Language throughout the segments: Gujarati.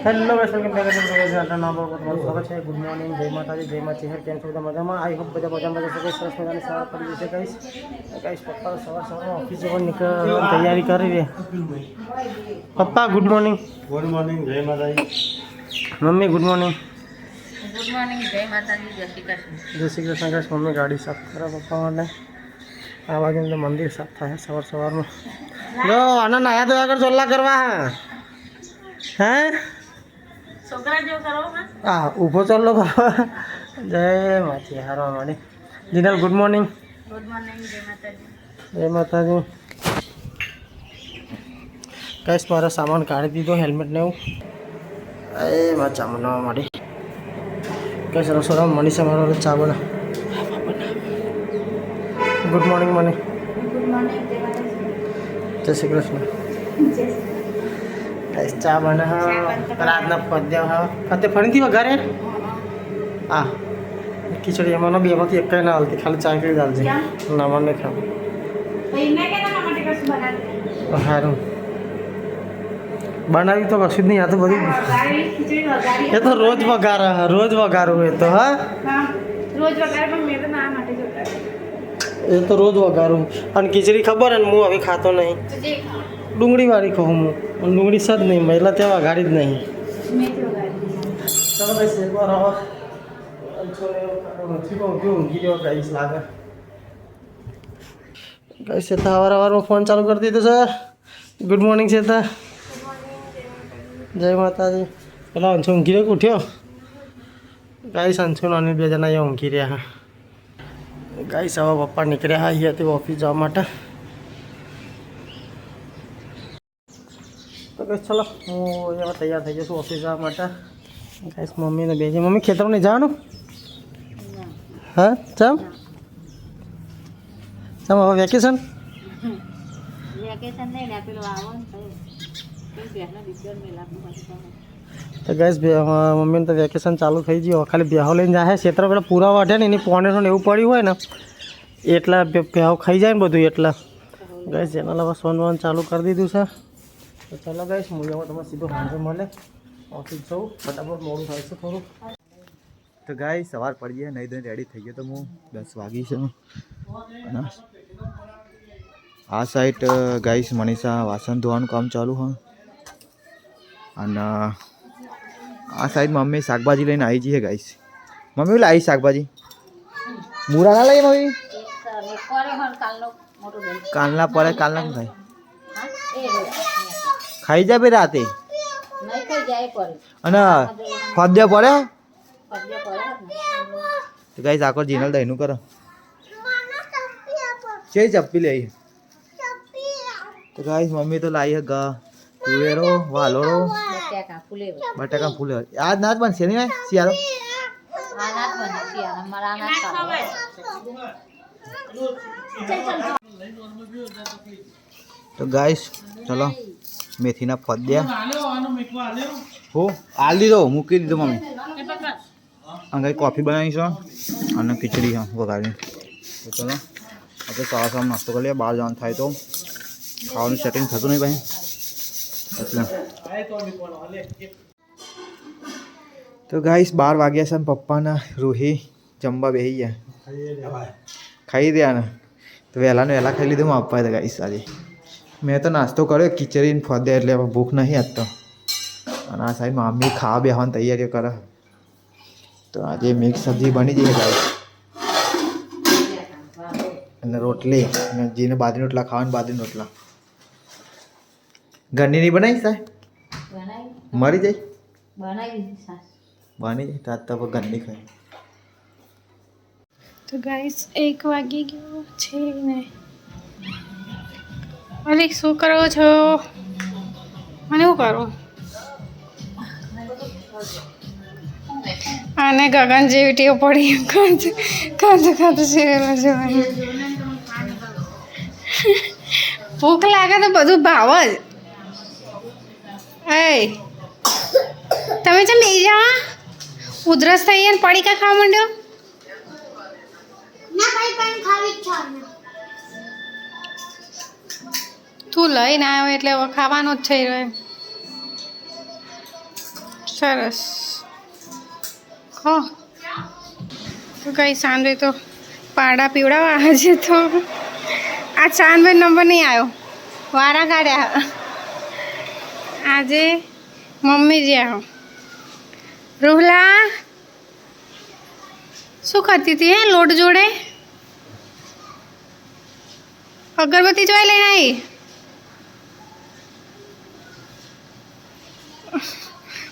Hello guys welcome back to the channel नाम पर बहुत स्वागत है। गुड मॉर्निंग, जय माता दी, जय माची है। केम छो मजामा? आई होप બધા મજામાં જશે ગાઈસ। સરસ મજાની સવાર પડી જશે ગાઈસ। ગાઈસ પપ્પા સવાર ઓફિસ જવા નીકળ તૈયારી કરી રહ્યા। પપ્પા ગુડ મોર્નિંગ। गुड मॉर्निंग, जय माता दी। Mummy good morning. Good morning, जय माता दी, जय श्री कृष्ण। जय श्री कृष्ण। गाइस मम्मी गाड़ी साफ करा पप्पा वाले आ बाजू में मंदिर साफ था है सवार में। जो आना नया तो आकर चोला करवा है छोकरा जो करो ना आ ऊभो चलो जय माची हारो माड़ी Jinal good morning. Good morning, जय माता दी। जय माता दी। गाइस मारा सामान काढ़ी दीधो हेल्मेट ने ए मचा मनावा माड़ी। गाइस रसोड़ा मनीषा मारो चा बना। Good morning money. Good morning, जय माता दी। जय श्री कृष्ण। गाइस चा बना रातना पद्य फते फरी थी घरे आ खिचड़ी मन बे मत एक ना हलती खाली चाय के डाल दे ना मन खा इन्ने के ना माटी कस बना दे हारू बनावी तो कશું नहीं आ तो बड़ी गाड़ी खिचड़ी वगारी ये तो रोज वगार हुए तो हां हां रोज वगारे पर मेरे ना माटी जो ये तो रोज वगारू अन खिचड़ी खबर है मु अभी खातो नहीं तुझे डूंगरी वाली कहूँ मु डूंगरी सद नहीं महिला त्या वगाड़ी ज नहीं मैं जो वगारी चलो भाई एक बार और गाइस लागा गाइस सेता हवार में फोन चालू कर दीधो सर। गुड मॉर्निंग सेता। जय माता दी। पेला अंशु ऊँघी रहे उठ्यो गाइस अंशु अनिल बे जना ये ऊँघी रहा। गाइस हवा पप्पा निकल्या अहींयाथी ऑफिस जवा माटे। तो गाइस चलो हूँ यहाँ तैयार थी जैसे ऑफिस जवा माटे। गाइस मम्मी ने बेजे मम्मी खेतर नहीं जावानुं हाँ चम चम हवे वेकेशन वेकेशन नहीं ना पेलो आवो तो बेहना दिक्कत मेला तो गैस मम्मी तो वेकेशन चालू थी गई खाली बेहो लईने जाए क्षेत्र पे पूरा वाटे ने पोने ने एवं पड़ू हो एटला बेहो खाई जाए बधु एटला गैस चैनल हमें सोन वन चालू कर दीधुं छे। तो चलो गैस मुझे तब सीधो हांजे मळे ऑफिस जाऊँ फटाफट मोड़ू थाय छे थोड़ું। तो गाय सवार पड़ी है नहीं धोई रेडी थी गयो तो हूँ 10 वागी से आ साइड गाइस मनीषा वासन धोवा काम चालू है और आ साइड मम्मी शाकभाजी लईने आई जी है गाइस। मम्मी बोले आई शाकभाजी मूरा ना लई मम्मी कालना पड़े कालना खाई खाई जा भी राते नहीं कोई जाए पर અને ફદ્ય પડે पड़िया पड़े तो गाइस आकर जीनल दहीनु करो छे चप्पी ले आई तो गाइस मम्मी तो लाई है गा तुवेरो वालोरो बटाका फूले आज नाच बन से नहीं सियारो अनाथ बने सिया हमारा अनाथ तो गाइस चलो मेथी ना फद्या हो आल दीदो मूकी दीदो मम्मी अंगाई कॉफी बनाई छो और खिचड़ी हाँ वगाड़ी। तो चलो अपने सवा सवा नास्तो कर लिया बाहर जान था तो खावा सेटिंग थतु नहीं भाई तो गाइस 12 वाग्या से पप्पा ना रूही जमवा बेही गया खाई दिया ना तो वहेला ने वहेला खाई लीधुं आपा तो गाइस आज मैं तो नास्तो कर्यो खीचड़ी ने फदे एटले भूख नहीं आज तो आ साइड मम्मी खावा बेहवानी तैयारी करे तो आज मिक्स सब्जी बनी जाए गाइस અને રોટલી અને જીને બાજરી રોટલા ખાવાને બાજરી રોટલા ઘરની નહીં બનાવી સાહેબ મરી જાય બની જાય તાત તો ઘરની ખાઈ। तो गाइस 1 वागी गयो छे ने अरे शू करो छो मने हूँ करूँ आने गगन जेवी टेव पड़ी खाते सीरियल जोवानी भूख लागे तो बधु भाव ज ए तमे चम बेही जावा उधरस थई ने पड़ीका खावा मंड्यो ना भाई पण खावी छ तू लईने आव्यो એટલે હવે ખાવાનો જ છે रे સરસ હો તો કઈ સાંજે તો પાડા પીવડાવા આજે તો આ ચાંદભાઈ નંબર નહીં આવ્યો વારા કાઢ્યા આજે મમ્મી જ્યાં રોહલા શું કરતી હતી હે લોટ જોડે અગરબત્તી જોઈ લઈને આવી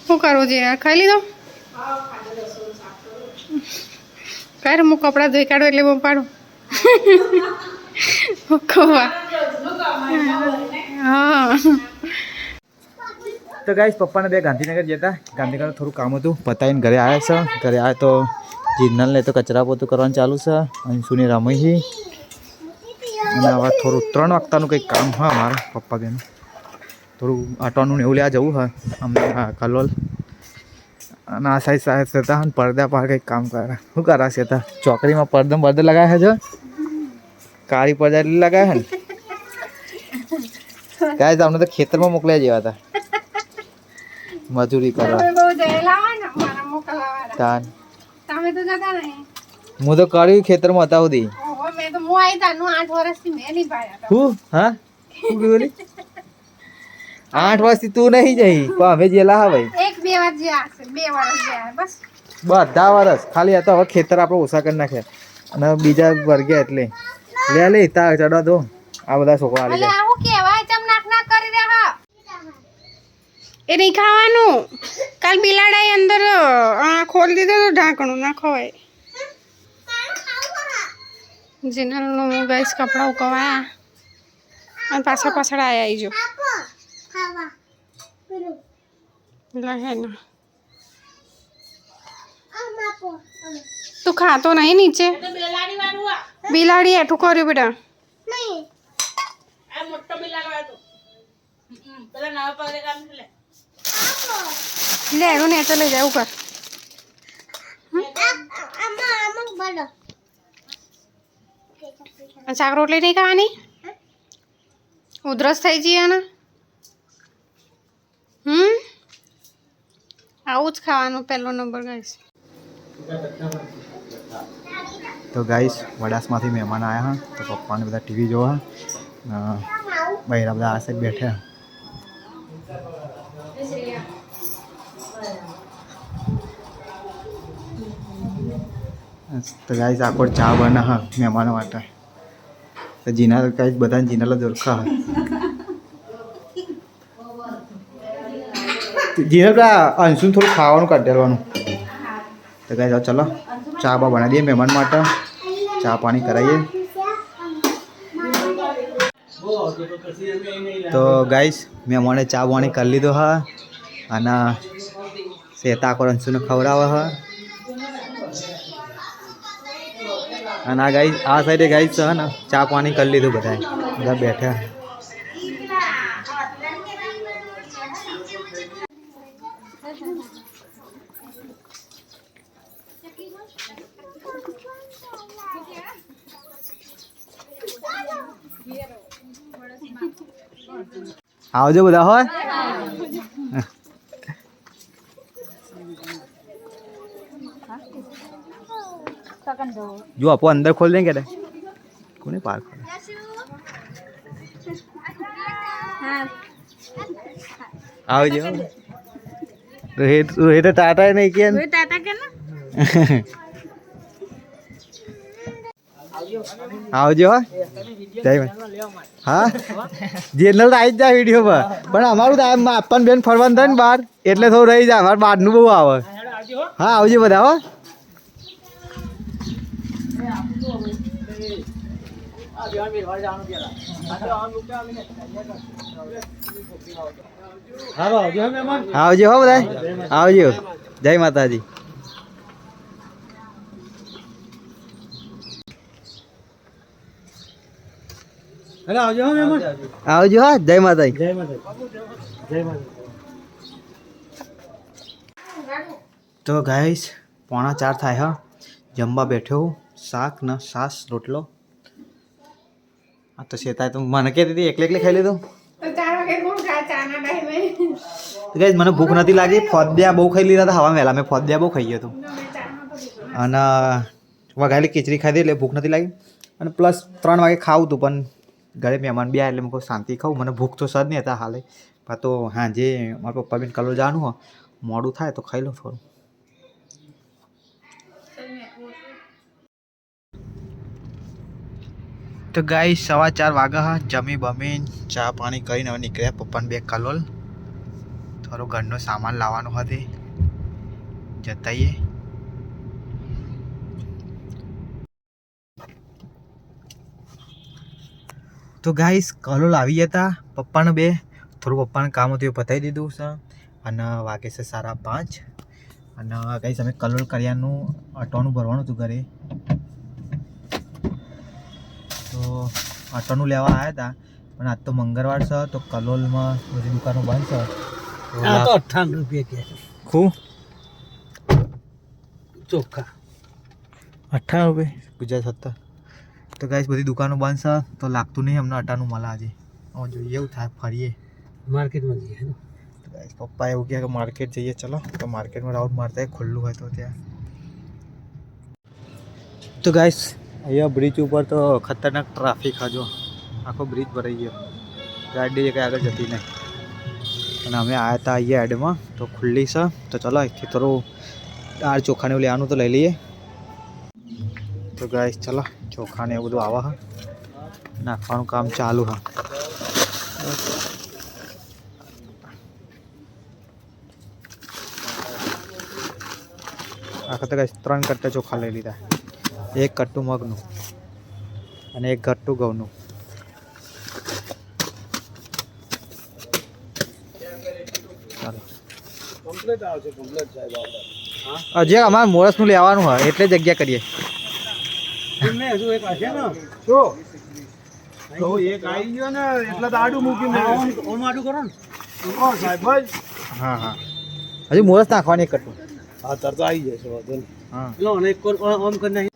શું કરવું છે યાર ખાઈ લીધો કર હું કપડાં ધોઈ કાઢું એટલે બહુ પાડું હા તો ગાઈસ પપ્પાને બે ગાંધીનગર જતા ગાંધીનગર થોડું કામ હતું પતાવીને ઘરે આવ્યા છે ઘરે આવ્યા તો જીજનાલને તો કચરા પોતું કરવાનું ચાલુ છે અંશુની રમી છે અને હવે થોડું 3 વાગતાનું કંઈક કામ હા મારા પપ્પા બેન થોડું આટવાનું ને એવું લેવા જવું હા અમને હા કલોલ અને આ સાઈડ જતા પડદા પર કંઈક કામ કરે શું કરા છે ચોકડીમાં પડદા લગાવ્યા છે કાળી પડદા એટલી લગાવ્યા ને ગાઈસ અમને તો ખેતરમાં મોકલ્યા જેવા હતા મજૂરી કરવા તમે તો જતા નહીં હું તો કર્યું ખેતરમાં હતા સુધી મેં તો હું આવી તાનું 8 વર્ષથી મેં નહીં પાડ્યા હું હા શું કીધું 8 વર્ષથી તું નહીં જઈ પણ હવે જેલા હા ભાઈ 1-2 વાર જ્યાં હશે 2 વર્ષ જ્યાં બસ બધા વર્ષ ખાલી હતા હવે ખેતર આપણે ઓછા કરી નાખ્યા અને બીજા વર્ગ્યા એટલે લે તાર ચડવા દો આ બધા છોકરા આવી એટલે જાય આવું કેવાય ચમ નાક કરી રહ્યા એ નહીં ખાવાનું કાલ બિલાડાએ અંદર ખોલી દીધું તો ઢાંકણું ના ખવાય જીનલનું ગાઈસ કપડાં ઉકવાયા અને પાછળ આવ્યા આવી જો તું ખાતો નહીં નીચે બિલાડી એઠું કર્યું બેટા લે એનું ને લઈ જાય ઉપર શાક રોટલી નહીં ખાવાની ઉધરસ થઈ જઈએ ને આવું જ ખાવાનું પહેલો નંબર ગાઈસ તો ગાઈસ વડાસમાંથી મહેમાન આવ્યા હા તો પપ્પાને બધા ટીવી જોવા બહેરા બધા આ સાઈડ બેઠા તો ગાઈસ આખો ચા બના હા મહેમાનો માટે તો જીના ગાઈસ બધાને જીનાલા દોરખા હા જીના અંશુને થોડું ખાવાનું કાઢી દેવાનું તો ગાઈસ ચલો ચા બા બનાવી દઈએ મહેમાન માટે ચા પાણી કરાવીએ તો ગાઈસ મહેમાને ચા પાણી કરી લીધો હા અને શેતા આખો અંશુને ખવડાવે હા અને આ ગાઈસ આ સાઈડે ગાઈસ છે ને ચા પાણી કરી લીધું બધા બેઠા આવજો બધા હોય જો આપો અંદર ખોલ દેંગે કોને પાર ખોલે આવજો રોહિત તો ટાટા નહીં કે ટાટા કે ના આવજો હા જેનલ આવી જ જાય વિડીયોમાં પણ અમારું આપણ બેન ફરવાનું થાય ને બહાર એટલે થોડું રહી જાય અમારે બહારનું બહુ આવે હા આવજો બધા હો આવજો હો બધા આવજો જય માતાજી આવજો હા જય માતાજી તો ગાઈસ 3:45 થાય હા જમવા બેઠો શાક ને છાશ રોટલો આ તો શેતાય તો મને કહેતી હતી એકલે ખાઈ લીધું તો 4 વાગે કોણ ખા ચાના ટાઈમે તો ગાઈસ મને ભૂખ નથી લાગી, ફોદિયા બહુ ખાઈ લીધા હતા હવા વહેલા, મેં ફોદિયા બહુ ખાઈ ગયો હતો અને વઘારેલી ખીચડી ખાધી એટલે ભૂખ નથી લાગી અને પ્લસ 3 વાગે ખાવું હતું પણ ઘરે મહેમાન બી એટલે મેં શાંતિ ખાવું, મને ભૂખ તો સદ નહીં હતા હાલે પણ તો હાંજે મારા પપ્પા બેન કલોલ જવાનું હોય મોડું થાય તો ખાઈ લઉં થોડું. તો ગાઈસ 4:15 વાગ્યા, જમી બમીન ચા પાણી કરીને હવે નીકળ્યા પપ્પાને બે કલોલ, થોડો ઘરનો સામાન લાવવાનો હતી જતાઈએ. તો ગાઈસ કલોલ આવી ગયા હતા પપ્પાને બે, થોડું પપ્પાને કામ હતું એ પતાવી દીધું છે અને વાગે છે 5:30 અને ગાઈસ અમે કલોલ કરિયાનું અટવાનું ભરવાનું હતું ઘરે, તો અટવાનું લેવા આવ્યા હતા પણ આજ તો મંગળવાર છે તો કલોલમાં બધી દુકાનો બંધ છે. તો 58 રૂપિયા કે ખૂબ ચોખ્ખા 58 રૂપિયા ગુજરાત 70. તો ગાઈસ બધી દુકાનો બંધ છે તો લાગતું નહીં અમને અટાનું મળે આજે, હવે જોઈએ એવું થાય ફરીએ માર્કેટમાં જઈએ. તો ગાઈસ પપ્પા એવું કહે કે માર્કેટ જઈએ, ચલો તો માર્કેટમાં રાઉન્ડ મારતા ખુલ્લું હોય તો ત્યાં. તો ગાઈસ અહીંયા બ્રિજ ઉપર તો ખતરનાક ટ્રાફિક હજો, આખો બ્રિજ ભરાઈ ગયો, ગાડી કંઈ આગળ જતી નહીં અને અમે આવ્યા હતા અહીંયા એડમાં તો ખુલ્લી છે તો ચલો અહીંથી થોડું દાળ ચોખાને એવું લેવાનું તો લઈ લઈએ. તો ગાઈસ ચલો ચોખા ને એવું બધું આવા હા નાખવાનું કામ ચાલુ હા. આખા તો ગાઈસ 3 કટ્ટા ચોખા લઈ લીધા, 1 કટ્ટું મગનું અને 1 કટ્ટું ઘઉંનું. ચાલો કમ્પ્લીટ આવશે, કમ્પ્લીટ સાહેબ. હજી અમારે મોરસનું લેવાનું હોય એટલે જગ્યા કરીએ. મેં હજુ એક હશે ને શું તો એક આવી ગયો ને એટલે તો આડું મૂકીને ઓમ આડું કરો ને સાહેબ ભાઈ. હા હા હજી મોરસ નાખવાની 1 કટ્ટું. હા તરત આવી જશે વાંધો નહીં. હા લો અને એક ઓમ કરી નાખી.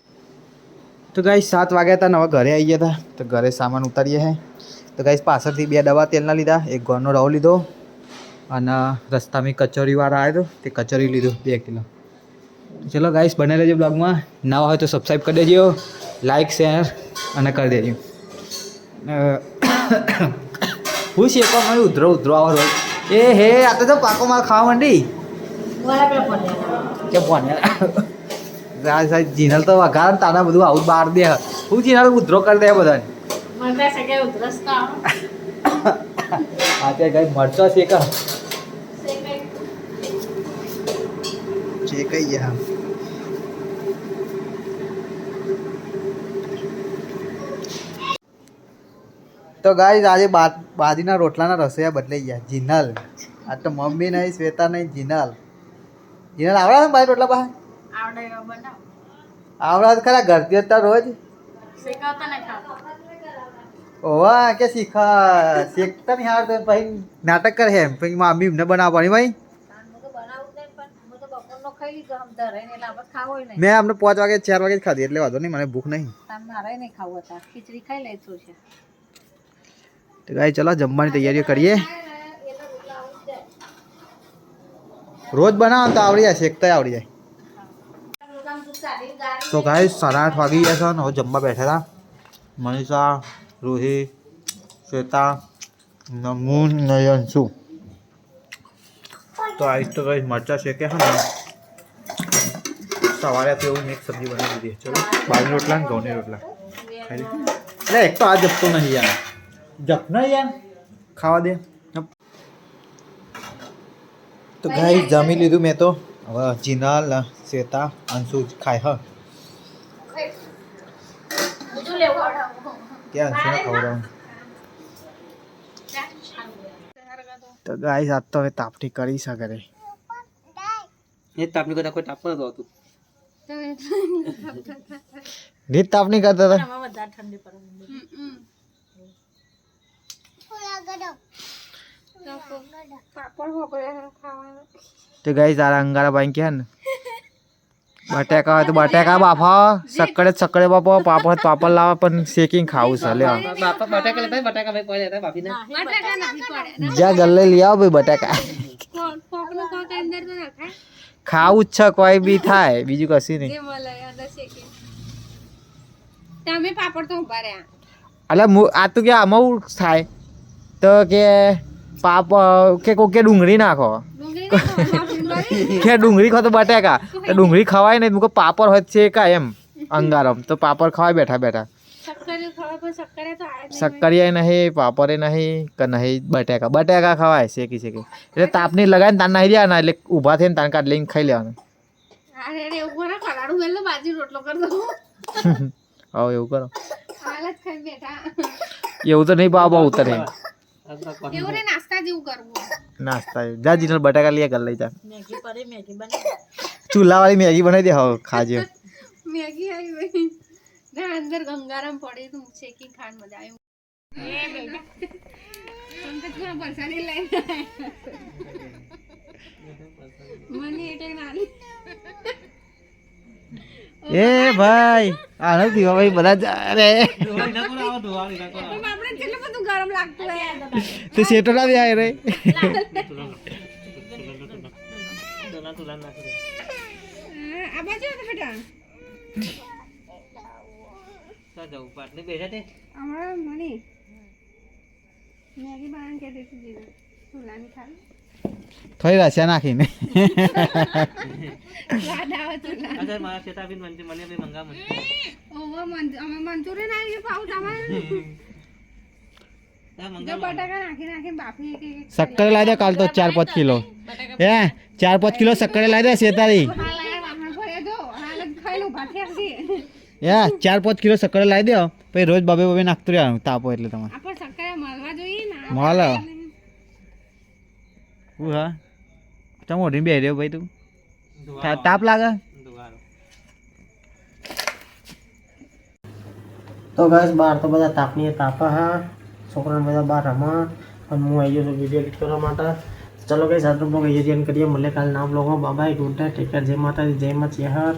તો ગાઈસ 7 વાગ્યા હતા ને હવે ઘરે આવી ગયા હતા તો ઘરે સામાન ઉતારીએ હે. તો ગાઈસ પાછળથી 2 ડબ્બા તેલના લીધા, 1 ગોળનો રવો લીધો અને રસ્તામાં કચોરીવાળા આવ્યો તો તે કચોરી લીધું 2 કિલો. ચલો ગાઈસ બને રહેજો બ્લોગમાં, નવા હોય તો સબસ્ક્રાઈબ કરી દેજો, લાઈક શેર અને કરી દેજો. હું શેકો મને ઉધરો આવો રોજ એ હે આ તો પાકો માલ ખાવા માંડી કે પોને સાહેબ જીનલ તો વઘાર તાના બધું આવું બહાર દે, હું જીનલ ઉધરો કરી દે બધાને. હા ત્યાં ગાય મરચો શેકા શેકાઈ ગયા. તો ગાઈસ આજે બાજરીના રોટલાના રસોઈયા બદલાઈ ગયા. જીનલ આ તો મમ્મી નહીં, શ્વેતા નહીં, જીનલ. જીનલ આવડે ને બાજરી રોટલા પાસે આવડા તો ખરા ઘરથી હતા રોજ ઓવા કે શેકતા નહીં આવડતો પછી નાટક કરે એમ પછી મમ્મી એમને બનાવવાની ભાઈ. મેં અમને 5 વાગે 4 વાગે જ ખાધી એટલે વાંધો નહીં, મને ભૂખ નહીં. તો ગાઈ ચલો જમવાની તૈયારીઓ કરીએ. રોજ બનાવો તો આવડી જાય, શેકતા આવડી જાય. તો ગાઈ 8:30 વાગી ગયા છે ને હવે જમવા બેઠા હતા. મનીષા, રૂહી, શ્વેતા, નમૂન, નયનસુ. તો આવીશ તો ગાઈ મરચા શેકે છે ને સવારે તો એવું મિક્સ સબ્જી બનાવી દીધી. ચલો બાજરી રોટલા ને ઘઉંની રોટલા ખાઈ લે. એટલે એક તો આ જપતો નહીં યાર, જપ નહીં યાર ખાવા દે. તો ગાઈ જમી લીધું મેં તો, હવે જીનલ, શ્વેતા, અંશુ ખાય. હા ક્યાં અંશુને ખવડાવું. તો ગાઈ આજ તો હવે તાપણી કરી છે ઘરે. એ તાપની કરતા કોઈ તાપ નતું આવતું. રીત તાપણી કરતા હતા. તો ગાઈ તારા અંગારા ભાઈ ક્યાં ને બટાકા હોય તો બટાકા બાફા, સક્કડે બાફો, પાપડ લાવા, પણ શેકીને ખાવું છે લે. બાપા બટાકા લેતા બટાકા ભાઈ કોઈ લેતા બાફીને બટાકા નથી પડે જા ગલ્લે લઈ આવો ભાઈ બટાકા. કોકનું કોક અંદર તો નખાય ખાવું જ છે કોઈ બી થાય, બીજું કશું નહીં. જે મળે અંદર શેકી તમે પાપડ તો ઉભા રહ્યા એટલે આ તો કે આમાં શું થાય તો કે કે કોક કે ડુંગળી નાખો, ડુંગળી નાખો, બાફીને કે ડુંગળી ખાતો બટાકા, તો ડુંગળી ખવાય નહીં, મૂકો પાપડ હોય છે કા એમ અંગારમ, તો પાપડ ખવાય બેઠા બેઠા. શક્કર ખવાય પણ શક્કરે તો આ જ નહીં. શક્કરિયા નહીં, પાપડે નહીં કે નહીં બટાકા ખવાય શેકી એટલે તાપની લગાવીને તાન નાહી દેવાના, એટલે ઊભા થઈને તાન કાઢ લઈને ખાઈ લેવાનું. અરે રે એવું ના કરાડું મેલો બાજુ રોટલો કરી દઉં હવે એવું કરો, હાલ જ ખાઈ બેઠા એવું તો નહીં બાબા ઉતરે એવું રે નાસ્તા જેવું કરવું નાસ્તા. જા જીનલ બટાકા લઈએ ઘર લઈ જા, મેગી પડે મેગી બને ચૂલાવાળી મેગી બનાવી દે હવે ખાજે. મેગી આવી ગઈ ના અંદર ગંગારામ પડે તું શેકી ખાન મજા આવે પંકજમાં બરસાની લઈને મને એટલે નાની એ ભાઈ આને દીવા ભાઈ બધા અરે આપણે કેટલું બધું ગરમ લાગતું હોય તે સેટો ના દે રે. આ બાજુ હતો બેટા અમારા મની મેગી બનાવીને કહેતી હતી દીદી ચૂલાની ખાલી થોડી રસ્યા નાખીને સ્વાદ આવે ચૂલા ઓવો અમે મંચુરિયન આવી ગયું પાઉં તમારે જો બટાકા નાખી બાફી એક શક્કર લાવી દે કાલ તો 4-5 કિલો. 4-5 કિલો શક્કર લાવી દે શેતારી. વાહણ ભરે જો હાલ જ ખાઈ લઉં ભાઠી આપી 4-5 કિલો શક્કર લાવી દે, પછી રોજ બબે નાખતું રહેવાનું તાપો એટલે તમારે આપણે શક્કર મળવા જોઈએ ને મળે. હા તમે ઓઢીને બેસી રહ્યો ભાઈ તું, તાપ લાગે. તો ગાઈસ બહાર તો બધા તાપની તાપા હા, છોકરાને બધા બહાર રમા, અને હું આવી ગયો છું વિડીયો એડિટ કરવા માટે. ચલો ગાઈસ આજનો બ્લોગ અહીંયા જ એન્ડ કરીએ, મળે કાલ ના બ્લોગમાં. Bye bye, good night, take care, જય માતાજી, જય મા ચેહર.